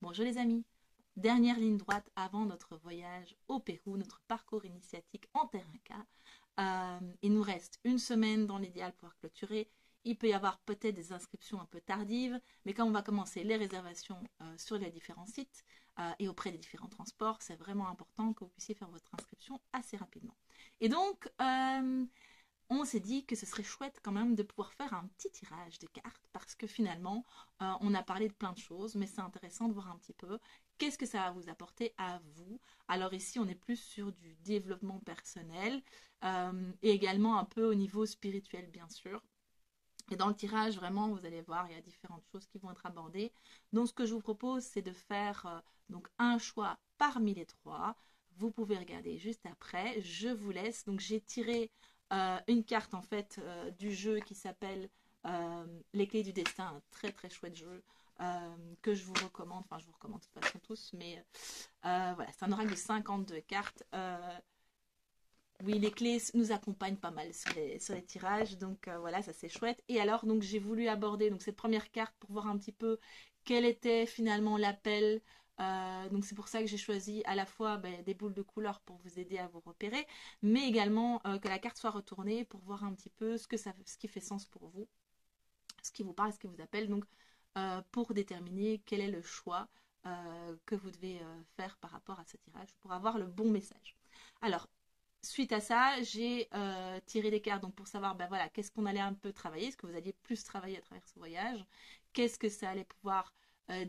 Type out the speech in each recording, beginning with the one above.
Bonjour les amis, dernière ligne droite avant notre voyage au Pérou, notre parcours initiatique en terre Inca. Il nous reste une semaine dans l'idéal pour clôturer. Il peut y avoir peut-être des inscriptions un peu tardives, mais quand on va commencer les réservations sur les différents sites et auprès des différents transports, c'est vraiment important que vous puissiez faire votre inscription assez rapidement. Et donc, on s'est dit que ce serait chouette quand même de pouvoir faire un petit tirage de cartes parce que finalement, on a parlé de plein de choses, mais c'est intéressant de voir un petit peu qu'est-ce que ça va vous apporter à vous. Alors ici, on est plus sur du développement personnel et également un peu au niveau spirituel, bien sûr. Et dans le tirage, vraiment, vous allez voir, il y a différentes choses qui vont être abordées. Donc, ce que je vous propose, c'est de faire donc un choix parmi les trois. Vous pouvez regarder juste après. Je vous laisse. Donc, j'ai tiré une carte en fait du jeu qui s'appelle Les Clés du Destin, un très très chouette jeu que je vous recommande. Enfin, je vous recommande de toute façon tous, mais voilà, c'est un oracle de 52 cartes. Oui, les clés nous accompagnent pas mal sur les tirages, donc voilà, ça c'est chouette. Et alors, donc j'ai voulu aborder donc cette première carte pour voir un petit peu quel était finalement l'appel. Donc c'est pour ça que j'ai choisi à la fois des boules de couleur pour vous aider à vous repérer, mais également que la carte soit retournée pour voir un petit peu ce qui fait sens pour vous, ce qui vous parle, ce qui vous appelle, donc pour déterminer quel est le choix que vous devez faire par rapport à ce tirage pour avoir le bon message. Alors, suite à ça, j'ai tiré des cartes donc pour savoir voilà, qu'est-ce qu'on allait un peu travailler, est-ce que vous alliez plus travailler à travers ce voyage, qu'est-ce que ça allait pouvoir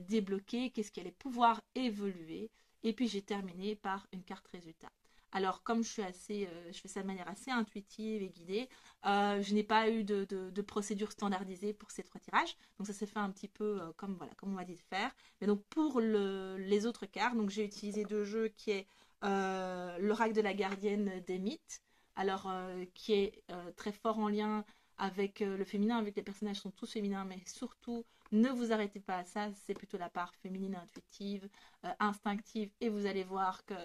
débloquer, qu'est-ce qui allait pouvoir évoluer. Et puis j'ai terminé par une carte résultat. Alors comme je fais ça de manière assez intuitive et guidée, je n'ai pas eu de procédure standardisée pour ces trois tirages. Donc ça s'est fait un petit peu comme on m'a dit de faire. Mais donc pour les autres cartes, donc j'ai utilisé deux jeux qui est l'oracle de la gardienne des mythes, alors qui est très fort en lien avec le féminin, avec les personnages sont tous féminins, mais surtout ne vous arrêtez pas à ça, c'est plutôt la part féminine intuitive, instinctive, et vous allez voir que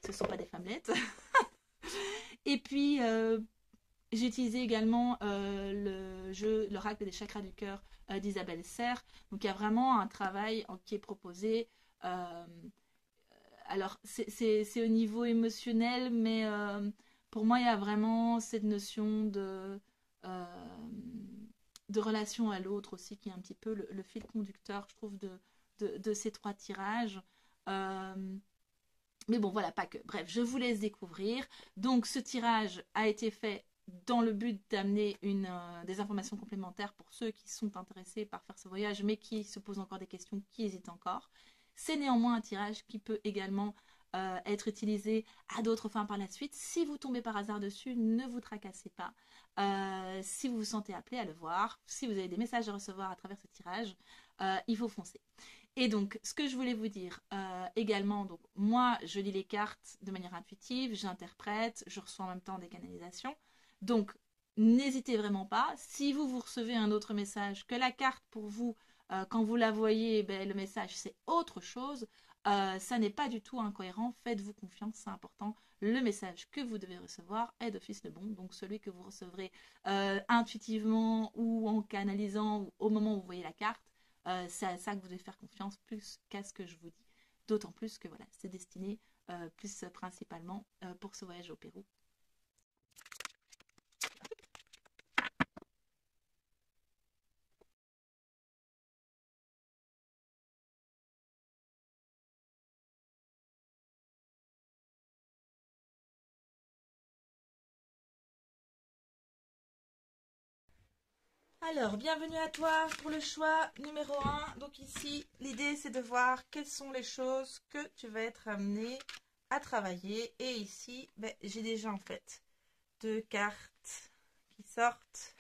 ce ne sont pas des femmelettes. Et puis j'ai utilisé également le jeu l'oracle des chakras du cœur d'Isabelle Serre, donc il y a vraiment un travail qui est proposé. Alors, c'est au niveau émotionnel, mais pour moi, il y a vraiment cette notion euh, de relation à l'autre aussi, qui est un petit peu le fil conducteur, je trouve, de ces trois tirages. Euh, mais bon, voilà, pas que. Bref, je vous laisse découvrir. Donc, ce tirage a été fait dans le but d'amener des informations complémentaires pour ceux qui sont intéressés par faire ce voyage, mais qui se posent encore des questions, qui hésitent encore. C'est néanmoins un tirage qui peut également être utilisé à d'autres fins par la suite. Si vous tombez par hasard dessus, ne vous tracassez pas. Si vous vous sentez appelé à le voir, si vous avez des messages à recevoir à travers ce tirage, il faut foncer. Et donc, ce que je voulais vous dire également, donc moi, je lis les cartes de manière intuitive, j'interprète, je reçois en même temps des canalisations. Donc, n'hésitez vraiment pas. Si vous recevez un autre message, que la carte pour vous, quand vous la voyez, le message c'est autre chose, ça n'est pas du tout incohérent. Faites-vous confiance, c'est important. Le message que vous devez recevoir est d'office le bon. Donc, celui que vous recevrez intuitivement ou en canalisant ou au moment où vous voyez la carte, c'est à ça que vous devez faire confiance plus qu'à ce que je vous dis. D'autant plus que voilà, c'est destiné plus principalement pour ce voyage au Pérou. Alors, bienvenue à toi pour le choix numéro un. Donc ici, l'idée c'est de voir quelles sont les choses que tu vas être amené à travailler. Et ici, j'ai déjà en fait deux cartes qui sortent.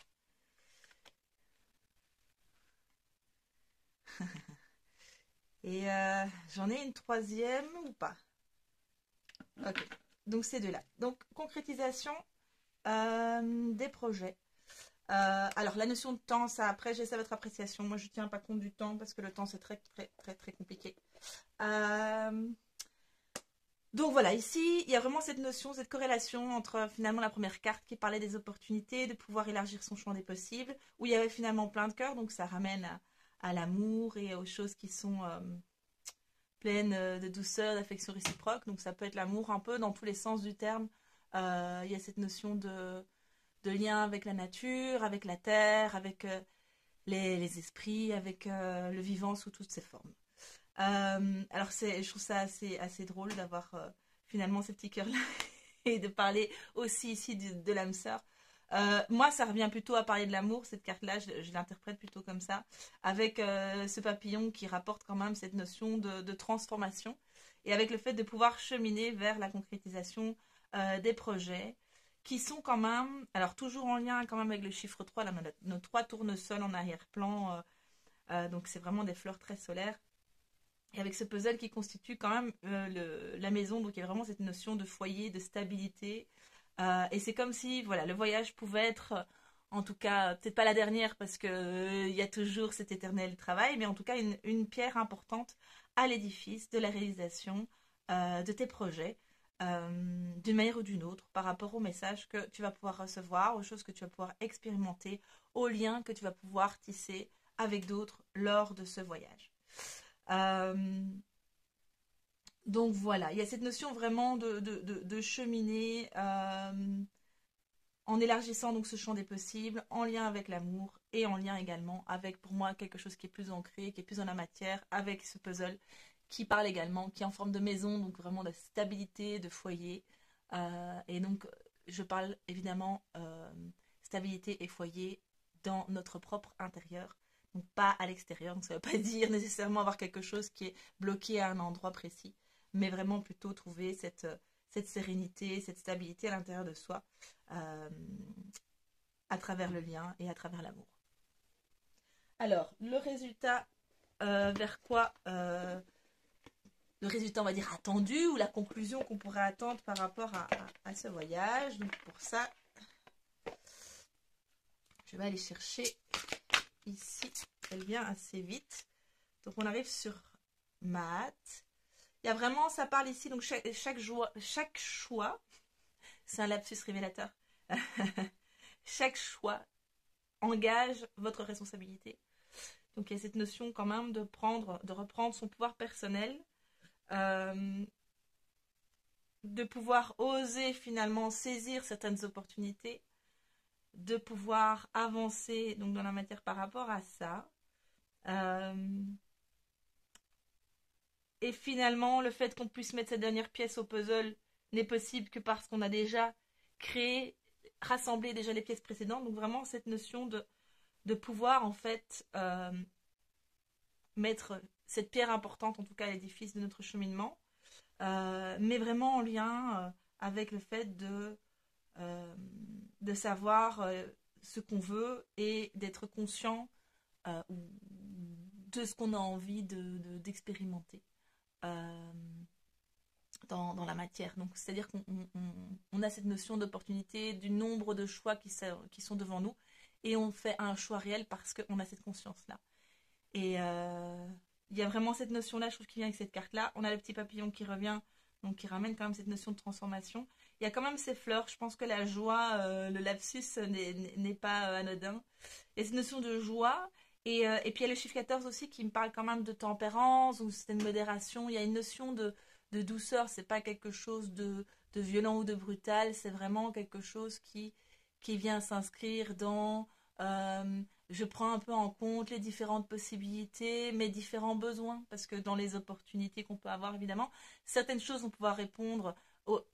Et j'en ai une troisième ou pas? Ok, donc ces deux-là. Donc concrétisation des projets. Alors la notion de temps, ça après j'ai ça votre appréciation. Moi je tiens pas compte du temps parce que le temps c'est très très très très compliqué. Donc voilà, ici il y a vraiment cette notion, cette corrélation entre finalement la première carte qui parlait des opportunités, de pouvoir élargir son champ des possibles, où il y avait finalement plein de cœurs, donc ça ramène à l'amour et aux choses qui sont pleine de douceur, d'affection réciproque. Donc ça peut être l'amour un peu dans tous les sens du terme. Il y a cette notion de lien avec la nature, avec la terre, avec les esprits, avec le vivant sous toutes ses formes. Alors je trouve ça assez drôle d'avoir finalement ces petits cœurs-là et de parler aussi ici de l'âme sœur. Moi, ça revient plutôt à parler de l'amour, cette carte-là, je l'interprète plutôt comme ça, avec ce papillon qui rapporte quand même cette notion de transformation, et avec le fait de pouvoir cheminer vers la concrétisation des projets, qui sont quand même, alors toujours en lien quand même avec le chiffre 3, là, nos 3 tournesols en arrière-plan, donc c'est vraiment des fleurs très solaires, et avec ce puzzle qui constitue quand même la maison, donc il y a vraiment cette notion de foyer, de stabilité. Et c'est comme si, voilà, le voyage pouvait être, en tout cas, peut-être pas la dernière parce que il y a toujours cet éternel travail, mais en tout cas une pierre importante à l'édifice de la réalisation de tes projets, d'une manière ou d'une autre, par rapport aux messages que tu vas pouvoir recevoir, aux choses que tu vas pouvoir expérimenter, aux liens que tu vas pouvoir tisser avec d'autres lors de ce voyage. Donc voilà, il y a cette notion vraiment de cheminer en élargissant donc ce champ des possibles, en lien avec l'amour et en lien également avec, pour moi, quelque chose qui est plus ancré, qui est plus dans la matière, avec ce puzzle qui parle également, qui est en forme de maison, donc vraiment de stabilité, de foyer. Et donc, je parle évidemment stabilité et foyer dans notre propre intérieur, donc pas à l'extérieur. Donc ça ne veut pas dire nécessairement avoir quelque chose qui est bloqué à un endroit précis, mais vraiment plutôt trouver cette sérénité, cette stabilité à l'intérieur de soi, à travers le lien et à travers l'amour. Alors, le résultat vers quoi le résultat, on va dire, attendu, ou la conclusion qu'on pourrait attendre par rapport à ce voyage. Donc pour ça, je vais aller chercher ici. Elle vient assez vite. Donc on arrive sur Maat. Il y a vraiment, ça parle ici, donc chaque choix, c'est un lapsus révélateur. Chaque choix engage votre responsabilité. Donc il y a cette notion quand même de reprendre son pouvoir personnel, de pouvoir oser finalement saisir certaines opportunités, de pouvoir avancer donc dans la matière par rapport à ça. Et finalement, le fait qu'on puisse mettre cette dernière pièce au puzzle n'est possible que parce qu'on a déjà créé, rassemblé déjà les pièces précédentes. Donc vraiment cette notion de pouvoir en fait mettre cette pierre importante, en tout cas à l'édifice de notre cheminement, mais vraiment en lien avec le fait de savoir ce qu'on veut et d'être conscient de ce qu'on a envie d'expérimenter dans la matière. Donc c'est-à-dire qu'on a cette notion d'opportunité, du nombre de choix qui sont devant nous, et on fait un choix réel parce qu'on a cette conscience-là. Et il y a vraiment cette notion-là, je trouve, qui vient avec cette carte-là. On a le petit papillon qui revient, donc qui ramène quand même cette notion de transformation. Il y a quand même ces fleurs. Je pense que la joie, le lapsus n'est pas anodin. Il y a cette notion de joie. Et puis il y a le chiffre 14 aussi qui me parle quand même de tempérance ou c'est une modération. Il y a une notion de douceur. C'est pas quelque chose de violent ou de brutal. C'est vraiment quelque chose qui vient s'inscrire dans... je prends un peu en compte les différentes possibilités, mes différents besoins, parce que dans les opportunités qu'on peut avoir, évidemment, certaines choses vont pouvoir répondre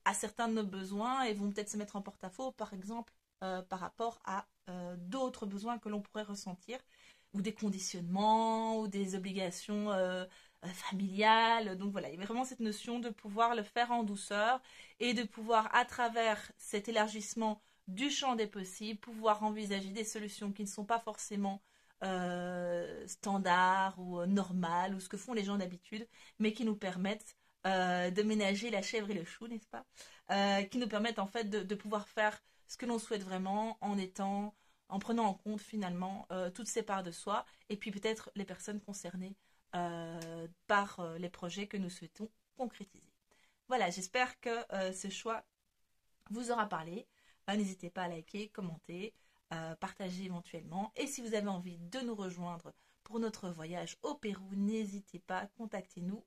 à certains de nos besoins et vont peut-être se mettre en porte-à-faux, par exemple, par rapport à d'autres besoins que l'on pourrait ressentir, ou des conditionnements, ou des obligations familiales. Donc voilà, il y a vraiment cette notion de pouvoir le faire en douceur et de pouvoir, à travers cet élargissement du champ des possibles, pouvoir envisager des solutions qui ne sont pas forcément standards ou normales ou ce que font les gens d'habitude, mais qui nous permettent de ménager la chèvre et le chou, n'est-ce pas, qui nous permettent en fait de pouvoir faire ce que l'on souhaite vraiment en prenant en compte finalement toutes ces parts de soi et puis peut-être les personnes concernées par les projets que nous souhaitons concrétiser. Voilà, j'espère que ce choix vous aura parlé. N'hésitez pas à liker, commenter, partager éventuellement. Et si vous avez envie de nous rejoindre pour notre voyage au Pérou, n'hésitez pas, contactez-nous.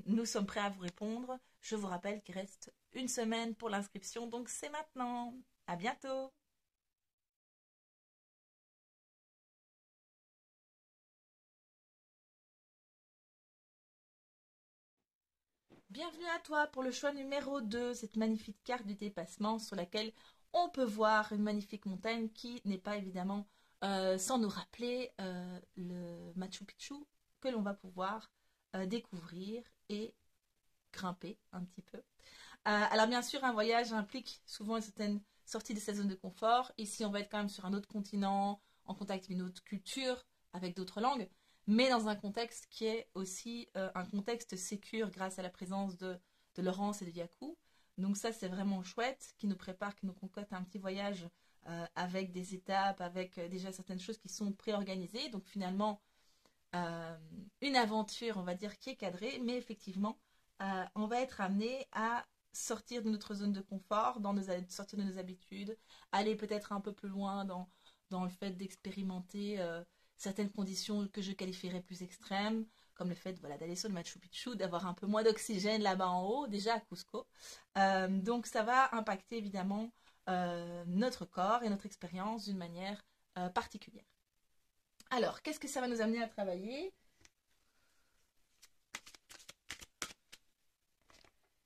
Nous sommes prêts à vous répondre. Je vous rappelle qu'il reste une semaine pour l'inscription, donc c'est maintenant. À bientôt! Bienvenue à toi pour le choix numéro 2, cette magnifique carte du dépassement sur laquelle on peut voir une magnifique montagne qui n'est pas évidemment sans nous rappeler le Machu Picchu que l'on va pouvoir découvrir et grimper un petit peu. Alors bien sûr, un voyage implique souvent une certaine sortie de sa zone de confort. Ici, on va être quand même sur un autre continent, en contact avec une autre culture, avec d'autres langues, mais dans un contexte qui est aussi un contexte sécure grâce à la présence de Laurence et de Yaku. Donc ça, c'est vraiment chouette, qui nous prépare, qui nous concocte un petit voyage avec des étapes, avec déjà certaines choses qui sont préorganisées. Donc finalement, euh, une aventure, on va dire, qui est cadrée, mais effectivement, on va être amené à sortir de notre zone de confort, sortir de nos habitudes, aller peut-être un peu plus loin dans le fait d'expérimenter certaines conditions que je qualifierais plus extrêmes, comme le fait voilà, d'aller sur le Machu Picchu, d'avoir un peu moins d'oxygène là-bas en haut, déjà à Cusco. Donc ça va impacter évidemment notre corps et notre expérience d'une manière particulière. Alors, qu'est-ce que ça va nous amener à travailler?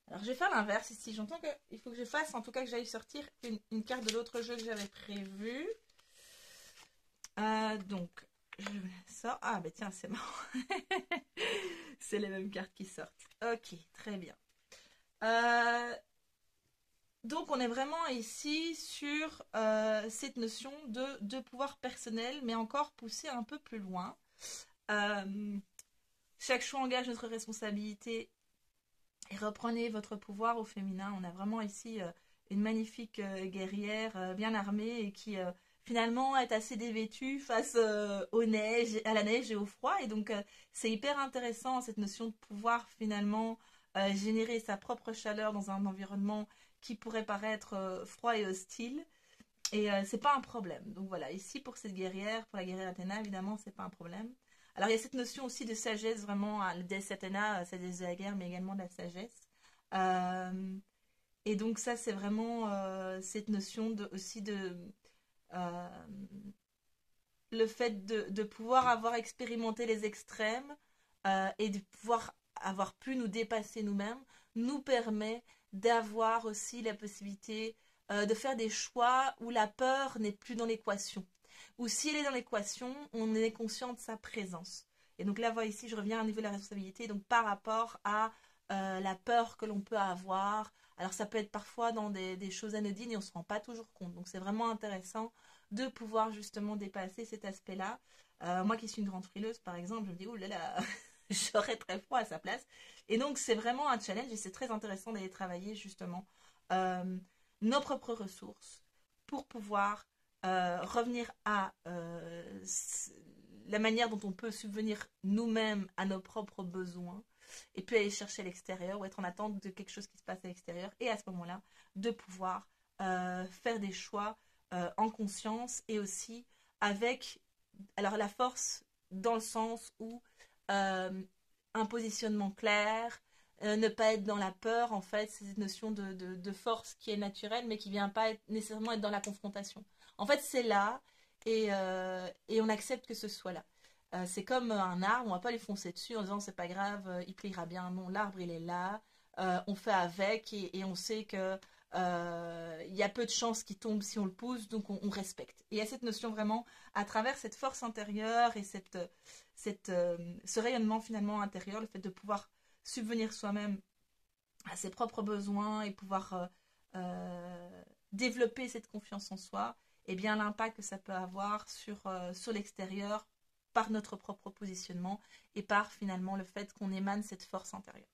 Alors, je vais faire l'inverse ici. J'entends qu'il faut que je fasse, en tout cas que j'aille sortir une carte de l'autre jeu que j'avais prévu. Donc, je sors. Ah, ben tiens, c'est marrant. C'est les mêmes cartes qui sortent. Ok, très bien. Donc, on est vraiment ici sur cette notion de pouvoir personnel, mais encore poussé un peu plus loin. Chaque choix engage notre responsabilité et reprenez votre pouvoir au féminin. On a vraiment ici une magnifique guerrière bien armée et qui finalement est assez dévêtue face à la neige et au froid. Et donc c'est hyper intéressant cette notion de pouvoir finalement générer sa propre chaleur dans un environnement qui pourrait paraître froid et hostile. Et c'est pas un problème. Donc voilà, ici pour cette guerrière, pour la guerrière Athéna, évidemment, c'est pas un problème. Alors il y a cette notion aussi de sagesse, vraiment, le déesse Athéna, c'est de la guerre, mais également de la sagesse. Euh, et donc ça, c'est vraiment cette notion aussi de euh, le fait de pouvoir avoir expérimenté les extrêmes et de pouvoir avoir pu nous dépasser nous-mêmes, nous permet d'avoir aussi la possibilité de faire des choix où la peur n'est plus dans l'équation. Ou si elle est dans l'équation, on est conscient de sa présence. Et donc là, voilà, ici, je reviens à un niveau de la responsabilité, donc par rapport à la peur que l'on peut avoir. Alors ça peut être parfois dans des choses anodines et on ne se rend pas toujours compte. Donc c'est vraiment intéressant de pouvoir justement dépasser cet aspect-là. Moi qui suis une grande frileuse, par exemple, je me dis, oh là là, j'aurais très froid à sa place. Et donc, c'est vraiment un challenge et c'est très intéressant d'aller travailler justement euh, nos propres ressources pour pouvoir revenir à la manière dont on peut subvenir nous-mêmes à nos propres besoins et puis aller chercher à l'extérieur ou être en attente de quelque chose qui se passe à l'extérieur et à ce moment-là, de pouvoir faire des choix en conscience et aussi avec alors la force dans le sens où euh, un positionnement clair, ne pas être dans la peur, en fait, c'est cette notion de force qui est naturelle, mais qui vient pas nécessairement être dans la confrontation. En fait, c'est là, et on accepte que ce soit là. C'est comme un arbre, on va pas lui foncer dessus en disant c'est pas grave, il pliera bien. Non, l'arbre il est là, on fait avec et on sait que il y a peu de chances qu'il tombe si on le pousse, donc on respecte. Et il y a cette notion vraiment, à travers cette force intérieure et ce rayonnement finalement intérieur, le fait de pouvoir subvenir soi-même à ses propres besoins et pouvoir développer cette confiance en soi, et bien l'impact que ça peut avoir sur l'extérieur par notre propre positionnement et par finalement le fait qu'on émane cette force intérieure.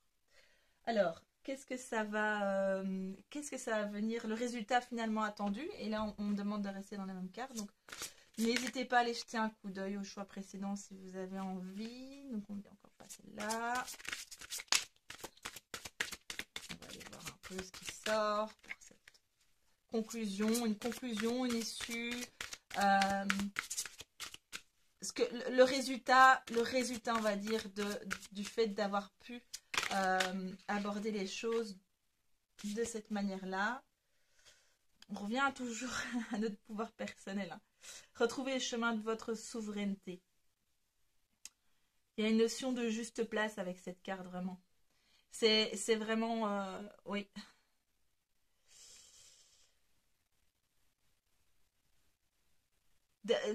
Alors, qu'est-ce que ça va venir, le résultat finalement attendu? Et là, on me demande de rester dans la même carte. Donc, n'hésitez pas à aller jeter un coup d'œil au choix précédent si vous avez envie. Donc, on ne dit encore pas celle-là. On va aller voir un peu ce qui sort pour cette conclusion, une issue. que le résultat, on va dire, du fait d'avoir pu aborder les choses de cette manière-là, on revient toujours à notre pouvoir personnel. Hein. Retrouvez le chemin de votre souveraineté. Il y a une notion de juste place avec cette carte, vraiment. C'est vraiment... oui.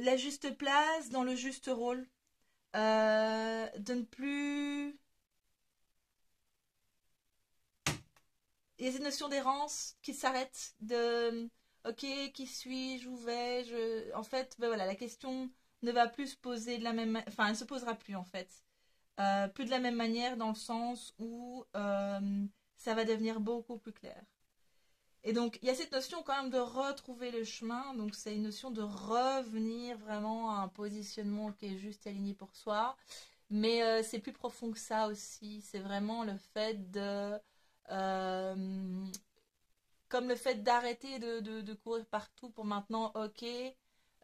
La juste place dans le juste rôle. De ne plus... Il y a cette notion d'errance qui s'arrête, de ok, qui suis-je, où vais-je. En fait, ben voilà, la question ne va plus se poser de la même, enfin, elle ne se posera plus en fait, plus de la même manière dans le sens où ça va devenir beaucoup plus clair. Et donc, il y a cette notion quand même de retrouver le chemin. Donc, c'est une notion de revenir vraiment à un positionnement qui est juste aligné pour soi. Mais c'est plus profond que ça aussi. C'est vraiment le fait de euh, comme le fait d'arrêter de courir partout pour maintenant, ok,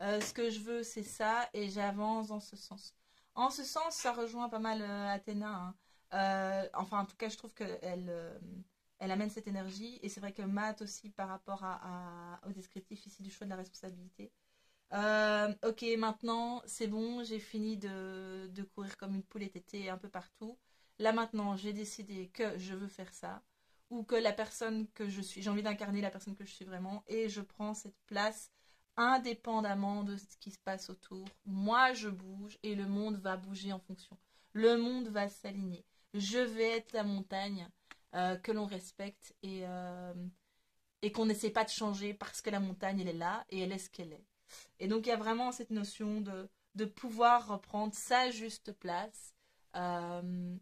ce que je veux c'est ça et j'avance dans ce sens. En ce sens, ça rejoint pas mal Athéna. Hein. Enfin, en tout cas, je trouve qu'elle elle amène cette énergie et c'est vrai que Matt aussi par rapport au descriptif ici du choix de la responsabilité. Ok, maintenant c'est bon, j'ai fini de courir comme une poule et tétée un peu partout. Là maintenant, j'ai décidé que je veux faire ça ou que la personne que je suis, j'ai envie d'incarner la personne que je suis vraiment et je prends cette place indépendamment de ce qui se passe autour. Moi, je bouge et le monde va bouger en fonction. Le monde va s'aligner. Je vais être la montagne que l'on respecte et qu'on n'essaie pas de changer parce que la montagne, elle est là et elle est ce qu'elle est. Et donc, il y a vraiment cette notion de pouvoir reprendre sa juste place. Euh,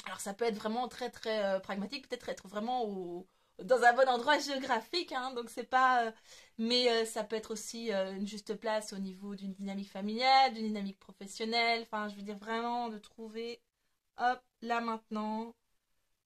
alors, ça peut être vraiment très, très pragmatique, peut-être être vraiment dans un bon endroit géographique, hein, donc c'est pas. Mais ça peut être aussi une juste place au niveau d'une dynamique familiale, d'une dynamique professionnelle. Enfin, je veux dire vraiment de trouver, hop, là maintenant,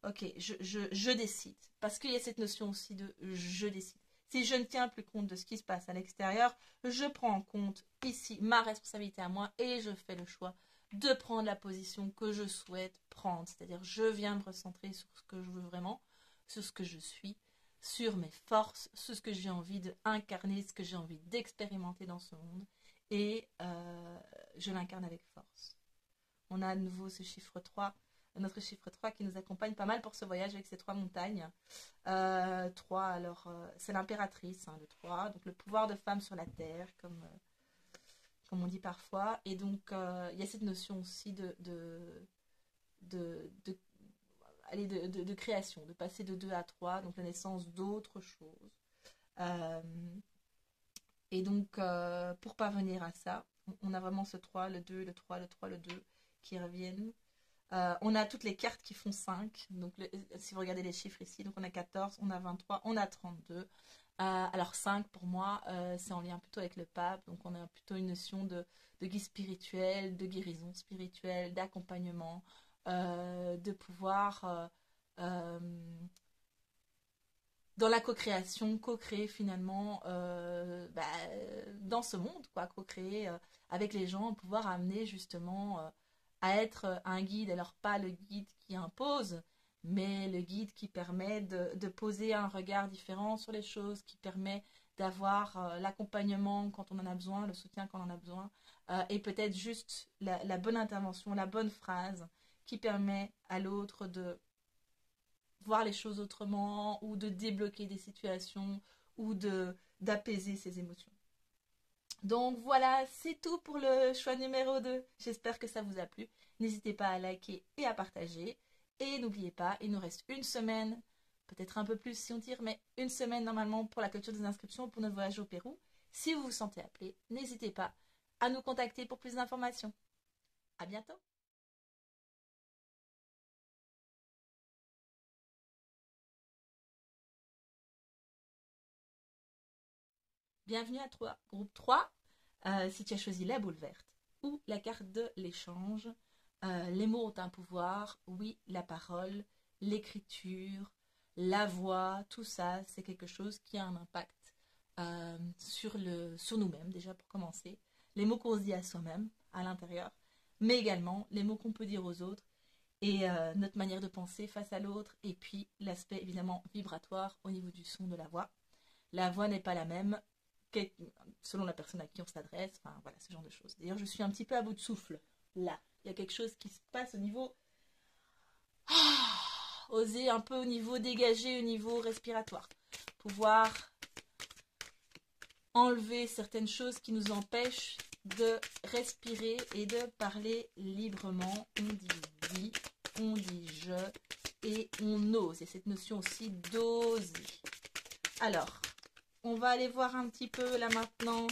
ok, je décide. Parce qu'il y a cette notion aussi de je décide. Si je ne tiens plus compte de ce qui se passe à l'extérieur, je prends en compte ici ma responsabilité à moi et je fais le choix de prendre la position que je souhaite prendre. C'est-à-dire, je viens me recentrer sur ce que je veux vraiment, sur ce que je suis, sur mes forces, sur ce que j'ai envie d'incarner, ce que j'ai envie d'expérimenter dans ce monde. Et je l'incarne avec force. On a à nouveau ce chiffre 3, notre chiffre 3 qui nous accompagne pas mal pour ce voyage avec ces trois montagnes. 3, alors c'est l'impératrice, hein, le 3, donc le pouvoir de femme sur la terre, comme on dit parfois. Et donc il y a cette notion aussi de, allez, de création, de passer de 2 à 3, donc la naissance d'autres choses. Euh, et donc pour parvenir à ça, on a vraiment ce 3, le 2, le 3, le 3, le 2 qui reviennent. On a toutes les cartes qui font 5. Donc, si vous regardez les chiffres ici, donc on a 14, on a 23, on a 32. Alors 5 pour moi, c'est en lien plutôt avec le pape. Donc on a plutôt une notion de guide spirituel, de guérison spirituelle, d'accompagnement, de pouvoir euh, dans la co-création, co-créer finalement dans ce monde, quoi, co-créer avec les gens, pouvoir amener justement à être un guide, alors pas le guide qui impose, mais le guide qui permet de poser un regard différent sur les choses, qui permet d'avoir l'accompagnement quand on en a besoin, le soutien quand on en a besoin, et peut-être juste la bonne intervention, la bonne phrase qui permet à l'autre de voir les choses autrement ou de débloquer des situations ou d'apaiser ses émotions. Donc voilà, c'est tout pour le choix numéro 2. J'espère que ça vous a plu. N'hésitez pas à liker et à partager. Et n'oubliez pas, il nous reste une semaine, peut-être un peu plus si on tire, mais une semaine normalement pour la clôture des inscriptions pour notre voyage au Pérou. Si vous vous sentez appelé, n'hésitez pas à nous contacter pour plus d'informations. À bientôt! Bienvenue à toi, groupe 3. Si tu as choisi la boule verte ou la carte de l'échange, les mots ont un pouvoir, oui, la parole, l'écriture, la voix, tout ça, c'est quelque chose qui a un impact sur nous-mêmes, déjà pour commencer. Les mots qu'on se dit à soi-même, à l'intérieur, mais également les mots qu'on peut dire aux autres et notre manière de penser face à l'autre, et puis l'aspect évidemment vibratoire au niveau du son de la voix. La voix n'est pas la même selon la personne à qui on s'adresse, enfin voilà, ce genre de choses. D'ailleurs, je suis un petit peu à bout de souffle, là. Il y a quelque chose qui se passe au niveau... oser un peu au niveau dégagé, au niveau respiratoire. Pouvoir enlever certaines choses qui nous empêchent de respirer et de parler librement. On dit oui, on dit je et on ose. Et cette notion aussi d'oser. Alors, on va aller voir un petit peu là maintenant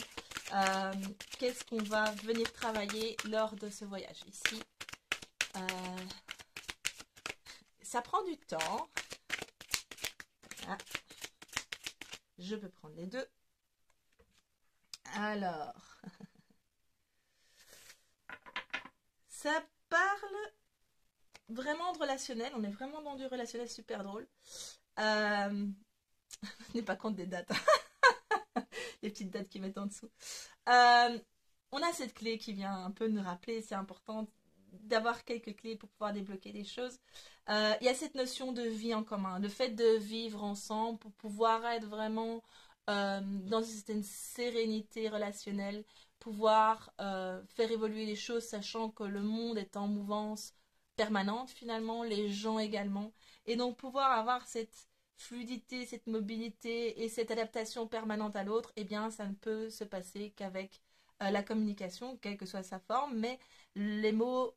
qu'est-ce qu'on va venir travailler lors de ce voyage. Ici, ça prend du temps. Voilà. Je peux prendre les deux. Alors, ça parle vraiment de relationnel. On est vraiment dans du relationnel super drôle. Je n'ai pas compte des dates. Les petites dates qui mettent en dessous. On a cette clé qui vient un peu nous rappeler, c'est important d'avoir quelques clés pour pouvoir débloquer des choses. Il y a cette notion de vie en commun, le fait de vivre ensemble pour pouvoir être vraiment dans une certaine sérénité relationnelle, pouvoir faire évoluer les choses, sachant que le monde est en mouvance permanente finalement, les gens également, et donc pouvoir avoir cette fluidité, cette mobilité et cette adaptation permanente à l'autre, eh bien ça ne peut se passer qu'avec la communication, quelle que soit sa forme, mais les mots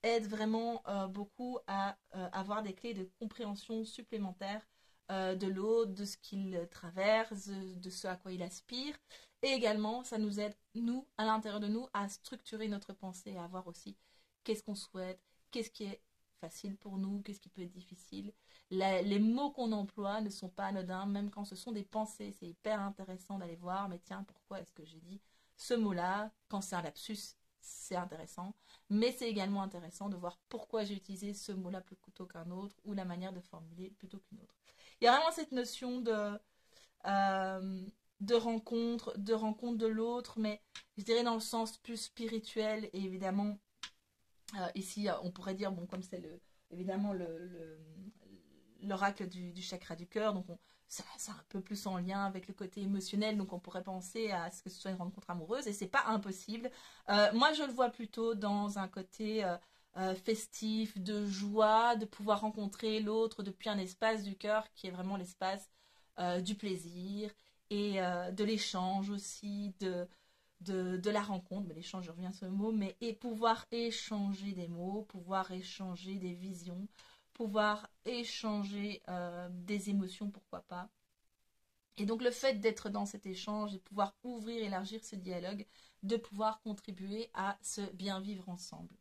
aident vraiment beaucoup à avoir des clés de compréhension supplémentaires de l'autre, de ce qu'il traverse, de ce à quoi il aspire. Et également, ça nous aide, nous, à l'intérieur de nous, à structurer notre pensée, à voir aussi qu'est-ce qu'on souhaite, qu'est-ce qui est facile pour nous, qu'est-ce qui peut être difficile. Les mots qu'on emploie ne sont pas anodins, même quand ce sont des pensées. C'est hyper intéressant d'aller voir, mais tiens, pourquoi est-ce que j'ai dit ce mot-là? Quand c'est un lapsus, c'est intéressant. Mais c'est également intéressant de voir pourquoi j'ai utilisé ce mot-là plutôt qu'un autre, ou la manière de formuler plutôt qu'une autre. Il y a vraiment cette notion de rencontre de l'autre, mais je dirais dans le sens plus spirituel. Et évidemment, ici, on pourrait dire, bon, comme c'est évidemment l'oracle du chakra du cœur, donc c'est un peu plus en lien avec le côté émotionnel, donc on pourrait penser à ce que ce soit une rencontre amoureuse, et c'est pas impossible. Moi, je le vois plutôt dans un côté festif, de joie, de pouvoir rencontrer l'autre depuis un espace du cœur qui est vraiment l'espace du plaisir et de l'échange aussi, de la rencontre, mais l'échange, je reviens sur le mot, mais et pouvoir échanger des mots, pouvoir échanger des visions, pouvoir échanger des émotions, pourquoi pas. Et donc le fait d'être dans cet échange et pouvoir ouvrir, élargir ce dialogue, de pouvoir contribuer à ce bien vivre ensemble.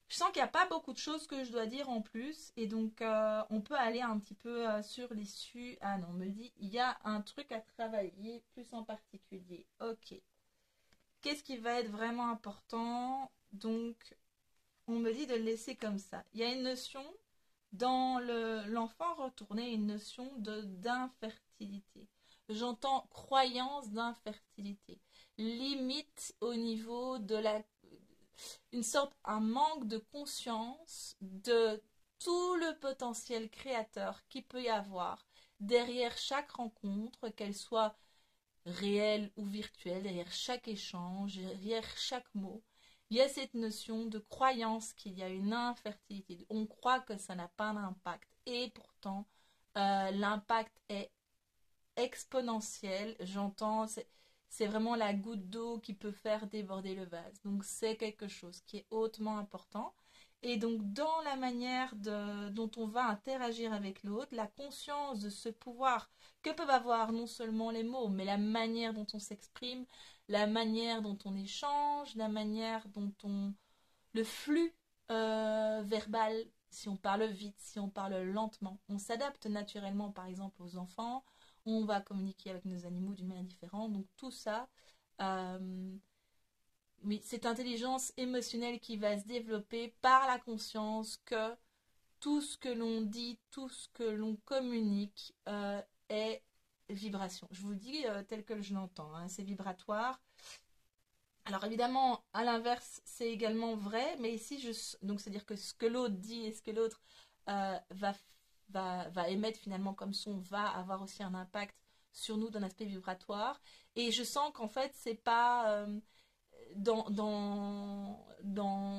Je sens qu'il n'y a pas beaucoup de choses que je dois dire en plus, et donc on peut aller un petit peu sur l'issue. Ah non, on me dit, il y a un truc à travailler plus en particulier. Ok. Qu'est-ce qui va être vraiment important? Donc, on me dit de le laisser comme ça. Il y a une notion dans l'enfant retourné, une notion d'infertilité. J'entends croyance d'infertilité. Limite au niveau de un manque de conscience de tout le potentiel créateur qu'il peut y avoir derrière chaque rencontre, qu'elle soit réelle ou virtuelle, derrière chaque échange, derrière chaque mot. Il y a cette notion de croyance qu'il y a une infertilité. On croit que ça n'a pas d'impact. Et pourtant, l'impact est exponentiel. J'entends, c'est vraiment la goutte d'eau qui peut faire déborder le vase. Donc c'est quelque chose qui est hautement important. Et donc dans la manière dont on va interagir avec l'autre, la conscience de ce pouvoir que peuvent avoir non seulement les mots, mais la manière dont on s'exprime, la manière dont on échange, la manière dont le flux verbal, si on parle vite, si on parle lentement. On s'adapte naturellement par exemple aux enfants, on va communiquer avec nos animaux d'une manière différente. Donc tout ça, oui, cette intelligence émotionnelle qui va se développer par la conscience que tout ce que l'on dit, tout ce que l'on communique est vibration. Je vous le dis tel que je l'entends, hein, c'est vibratoire. Alors évidemment, à l'inverse, c'est également vrai, mais ici, donc c'est-à-dire que ce que l'autre dit et ce que l'autre va, va émettre finalement comme son va avoir aussi un impact sur nous d'un aspect vibratoire. Et je sens qu'en fait, c'est pas dans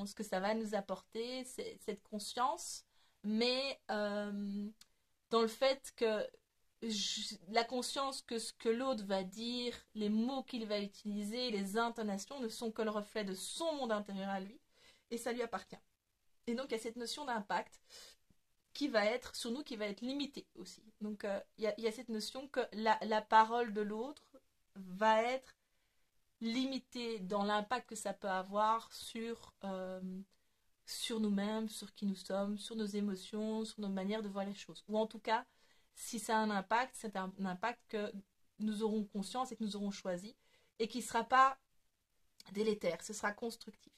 ce que ça va nous apporter, cette conscience, mais dans le fait que la conscience que ce que l'autre va dire, les mots qu'il va utiliser, les intonations ne sont que le reflet de son monde intérieur à lui, et ça lui appartient. Et donc il y a cette notion d'impact qui va être sur nous, qui va être limitée aussi. Donc y a cette notion que la parole de l'autre va être limitée dans l'impact que ça peut avoir sur nous-mêmes, sur qui nous sommes, sur nos émotions, sur nos manières de voir les choses. Ou en tout cas, si ça a un impact, c'est un impact que nous aurons conscience et que nous aurons choisi et qui ne sera pas délétère, ce sera constructif.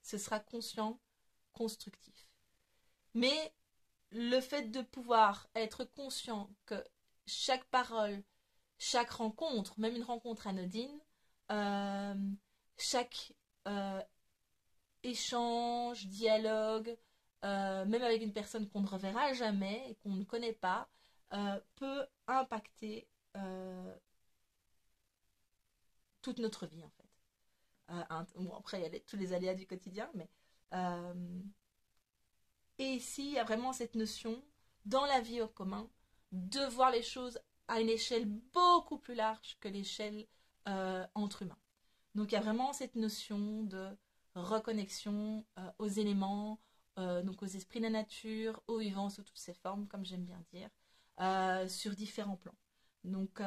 Ce sera conscient, constructif. Mais le fait de pouvoir être conscient que chaque parole, chaque rencontre, même une rencontre anodine, euh, chaque échange, dialogue, même avec une personne qu'on ne reverra jamais et qu'on ne connaît pas, peut impacter toute notre vie en fait. Bon, après, il y a tous les aléas du quotidien, mais... euh, et ici, il y a vraiment cette notion, dans la vie au commun, de voir les choses à une échelle beaucoup plus large que l'échelle entre humains. Donc il y a vraiment cette notion de reconnexion aux éléments, donc aux esprits de la nature, aux vivants sous toutes ses formes, comme j'aime bien dire, sur différents plans. Donc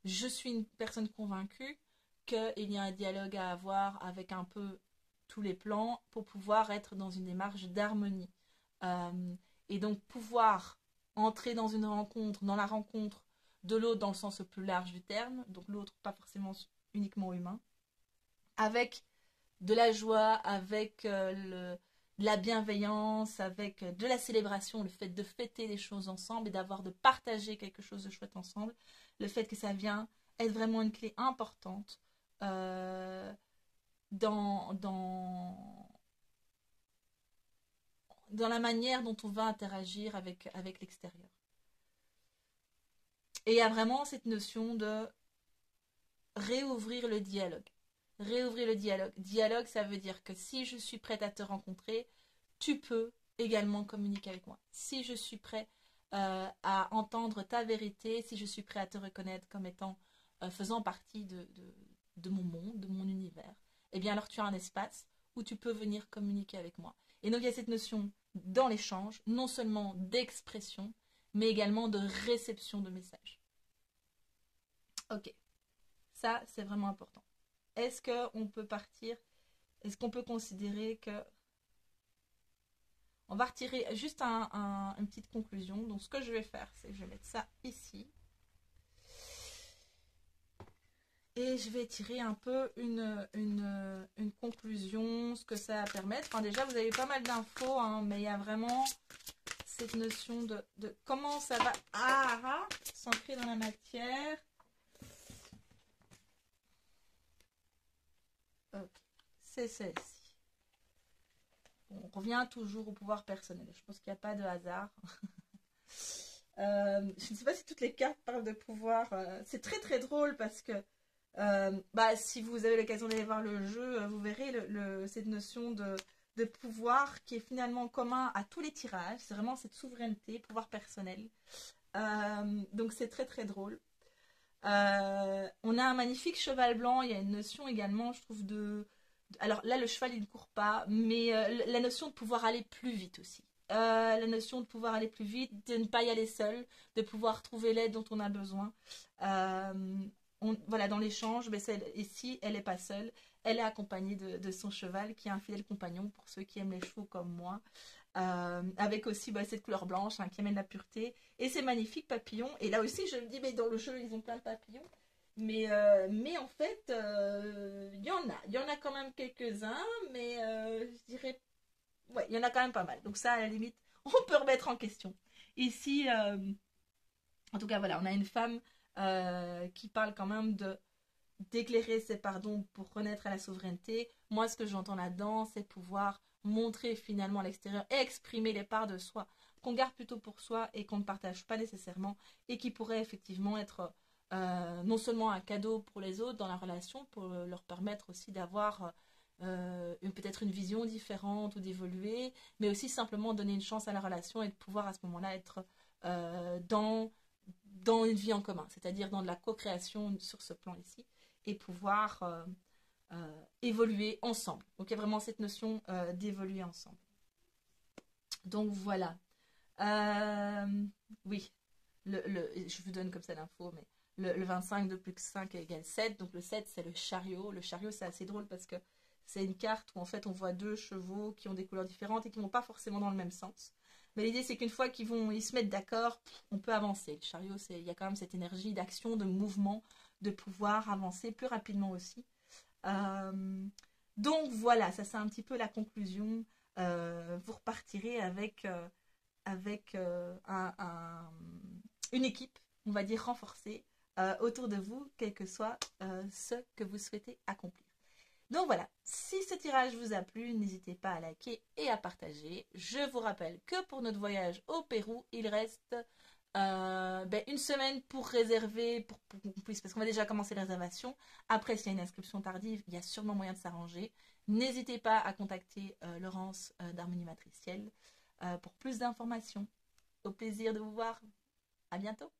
je suis une personne convaincue qu'il y a un dialogue à avoir avec un peu tous les plans pour pouvoir être dans une démarche d'harmonie. Et donc pouvoir entrer dans une rencontre, dans la rencontre de l'autre dans le sens le plus large du terme, donc l'autre pas forcément uniquement humain, avec de la joie, avec de la bienveillance, avec de la célébration, le fait de fêter les choses ensemble et d'avoir de partager quelque chose de chouette ensemble, le fait que ça vient être vraiment une clé importante euh, dans, dans, dans la manière dont on va interagir avec l'extérieur. Et il y a vraiment cette notion de réouvrir le dialogue. Réouvrir le dialogue. Dialogue, ça veut dire que si je suis prête à te rencontrer, tu peux également communiquer avec moi. Si je suis prêt à entendre ta vérité, si je suis prêt à te reconnaître comme étant faisant partie de mon monde, de mon univers, eh bien alors tu as un espace où tu peux venir communiquer avec moi. Et donc il y a cette notion dans l'échange, non seulement d'expression, mais également de réception de messages. Ok, ça c'est vraiment important. Est-ce qu'on peut partir, est-ce qu'on peut considérer que... On va retirer juste une petite conclusion. Donc ce que je vais faire, c'est que je vais mettre ça ici. Et je vais tirer un peu une conclusion, ce que ça va permettre. Enfin, déjà, vous avez pas mal d'infos, hein, mais il y a vraiment cette notion de comment ça va s'ancrer dans la matière. Ok, c'est celle-ci. Bon, on revient toujours au pouvoir personnel. Je pense qu'il n'y a pas de hasard. Je ne sais pas si toutes les cartes parlent de pouvoir. C'est très très drôle parce que si vous avez l'occasion d'aller voir le jeu, vous verrez cette notion de pouvoir qui est finalement commun à tous les tirages. C'est vraiment cette souveraineté, pouvoir personnel. Donc c'est très très drôle. On a un magnifique cheval blanc. Il y a une notion également, je trouve, alors là, le cheval, il ne court pas, mais la notion de pouvoir aller plus vite aussi. La notion de pouvoir aller plus vite, de ne pas y aller seul, de pouvoir trouver l'aide dont on a besoin. Voilà, dans l'échange, mais ici, elle n'est pas seule. Elle est accompagnée de son cheval, qui est un fidèle compagnon pour ceux qui aiment les chevaux comme moi. Avec aussi cette couleur blanche qui amène la pureté. Et ces magnifiques papillons. Et là aussi, je me dis, mais dans le jeu, ils ont plein de papillons. Mais en fait, il y en a. Il y en a quand même quelques-uns, mais je dirais, ouais, il y en a quand même pas mal. Donc ça, à la limite, on peut remettre en question. Ici, en tout cas, voilà, on a une femme qui parle quand même d'éclairer ses pardons pour renaître à la souveraineté. Moi, ce que j'entends là-dedans, c'est pouvoir montrer finalement à l'extérieur et exprimer les parts de soi qu'on garde plutôt pour soi et qu'on ne partage pas nécessairement et qui pourraient effectivement être non seulement un cadeau pour les autres dans la relation, pour leur permettre aussi d'avoir peut-être une vision différente ou d'évoluer, mais aussi simplement donner une chance à la relation et de pouvoir à ce moment-là être dans une vie en commun, c'est-à-dire dans de la co-création sur ce plan ici, et pouvoir évoluer ensemble. Donc il y a vraiment cette notion d'évoluer ensemble. Donc voilà. Euh, oui, je vous donne comme ça l'info, mais le 25 de plus que 5 égale 7. Donc le 7, c'est le chariot. Le chariot, c'est assez drôle parce que c'est une carte où en fait on voit deux chevaux qui ont des couleurs différentes et qui ne vont pas forcément dans le même sens. Mais l'idée, c'est qu'une fois ils se mettent d'accord, on peut avancer. Le chariot, il y a quand même cette énergie d'action, de mouvement, de pouvoir avancer plus rapidement aussi. Euh, donc voilà, ça c'est un petit peu la conclusion. Vous repartirez avec une équipe, on va dire renforcée, autour de vous, quel que soit ce que vous souhaitez accomplir. Donc voilà, si ce tirage vous a plu, n'hésitez pas à liker et à partager. Je vous rappelle que pour notre voyage au Pérou, il reste une semaine pour réserver, pour qu'on puisse, parce qu'on va déjà commencer les réservations. Après, s'il y a une inscription tardive, il y a sûrement moyen de s'arranger. N'hésitez pas à contacter Laurence d'Harmonie Matricielle pour plus d'informations. Au plaisir de vous voir. À bientôt.